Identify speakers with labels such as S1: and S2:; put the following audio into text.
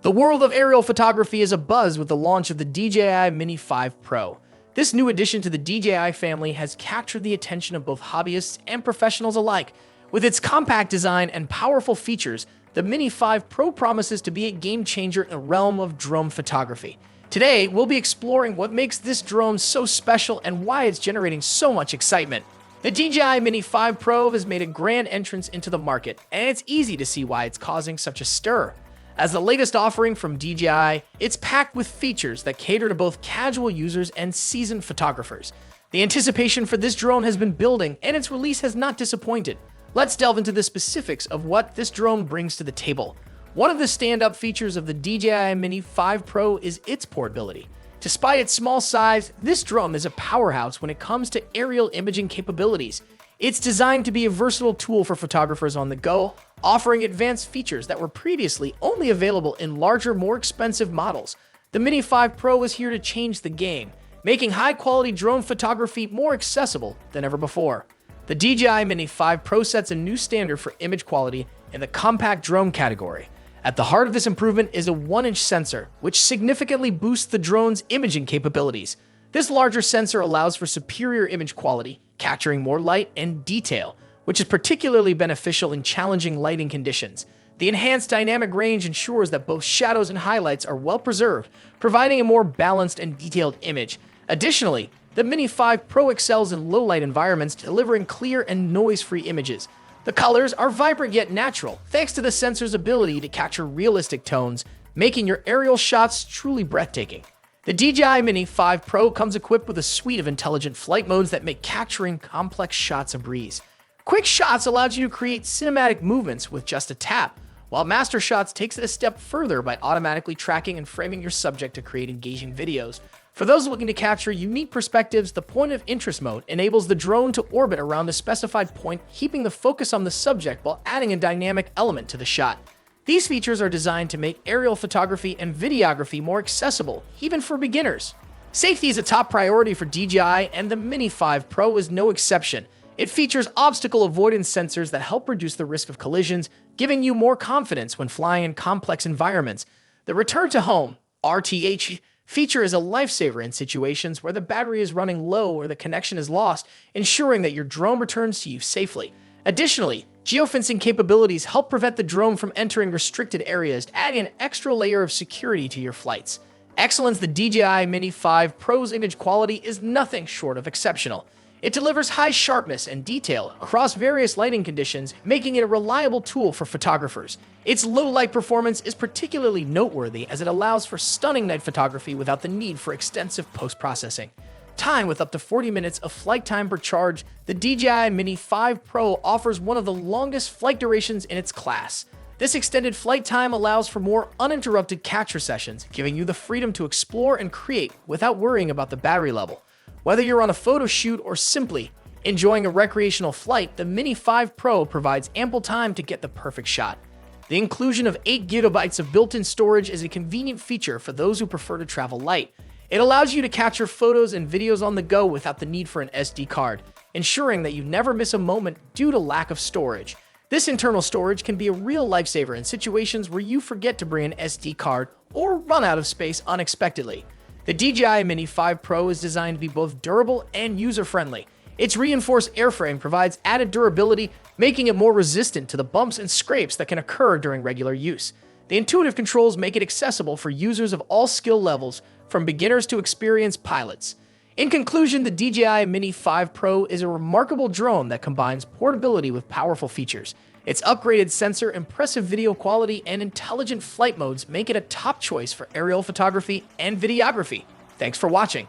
S1: The world of aerial photography is abuzz with the launch of the DJI Mini 5 Pro. This new addition to the DJI family has captured the attention of both hobbyists and professionals alike. With its compact design and powerful features, the Mini 5 Pro promises to be a game-changer in the realm of drone photography. Today, we'll be exploring what makes this drone so special and why it's generating so much excitement. The DJI Mini 5 Pro has made a grand entrance into the market, and it's easy to see why it's causing such a stir. As the latest offering from DJI, it's packed with features that cater to both casual users and seasoned photographers. The anticipation for this drone has been building, and its release has not disappointed. Let's delve into the specifics of what this drone brings to the table. One of the stand-up features of the DJI Mini 5 Pro is its portability. Despite its small size, this drone is a powerhouse when it comes to aerial imaging capabilities. It's designed to be a versatile tool for photographers on the go, offering advanced features that were previously only available in larger, more expensive models. The Mini 5 Pro is here to change the game, making high-quality drone photography more accessible than ever before. The DJI Mini 5 Pro sets a new standard for image quality in the compact drone category. At the heart of this improvement is a 1-inch sensor, which significantly boosts the drone's imaging capabilities. This larger sensor allows for superior image quality, capturing more light and detail, which is particularly beneficial in challenging lighting conditions. The enhanced dynamic range ensures that both shadows and highlights are well preserved, providing a more balanced and detailed image. Additionally, the Mini 5 Pro excels in low-light environments, delivering clear and noise-free images. The colors are vibrant yet natural, thanks to the sensor's ability to capture realistic tones, making your aerial shots truly breathtaking. The DJI Mini 5 Pro comes equipped with a suite of intelligent flight modes that make capturing complex shots a breeze. Quick Shots allows you to create cinematic movements with just a tap, while Master Shots takes it a step further by automatically tracking and framing your subject to create engaging videos. For those looking to capture unique perspectives, the Point of Interest mode enables the drone to orbit around a specified point, keeping the focus on the subject while adding a dynamic element to the shot. These features are designed to make aerial photography and videography more accessible, even for beginners. Safety is a top priority for DJI, and the Mini 5 Pro is no exception. It features obstacle avoidance sensors that help reduce the risk of collisions, giving you more confidence when flying in complex environments. The Return to Home (RTH) feature is a lifesaver in situations where the battery is running low or the connection is lost, ensuring that your drone returns to you safely. Additionally, geofencing capabilities help prevent the drone from entering restricted areas, adding an extra layer of security to your flights. Excellence. The DJI Mini 5 Pro's image quality is nothing short of exceptional. It delivers high sharpness and detail across various lighting conditions, making it a reliable tool for photographers. Its low-light performance is particularly noteworthy as it allows for stunning night photography without the need for extensive post-processing. Time with up to 40 minutes of flight time per charge, the DJI Mini 5 Pro offers one of the longest flight durations in its class. This extended flight time allows for more uninterrupted capture sessions, giving you the freedom to explore and create without worrying about the battery level. Whether you're on a photo shoot or simply enjoying a recreational flight, the Mini 5 Pro provides ample time to get the perfect shot. The inclusion of 8 GB of built-in storage is a convenient feature for those who prefer to travel light. It allows you to capture photos and videos on the go without the need for an SD card, ensuring that you never miss a moment due to lack of storage. This internal storage can be a real lifesaver in situations where you forget to bring an SD card or run out of space unexpectedly. The DJI Mini 5 Pro is designed to be both durable and user-friendly. Its reinforced airframe provides added durability, making it more resistant to the bumps and scrapes that can occur during regular use. The intuitive controls make it accessible for users of all skill levels, from beginners to experienced pilots. In conclusion, the DJI Mini 5 Pro is a remarkable drone that combines portability with powerful features. Its upgraded sensor, impressive video quality, and intelligent flight modes make it a top choice for aerial photography and videography. Thanks for watching.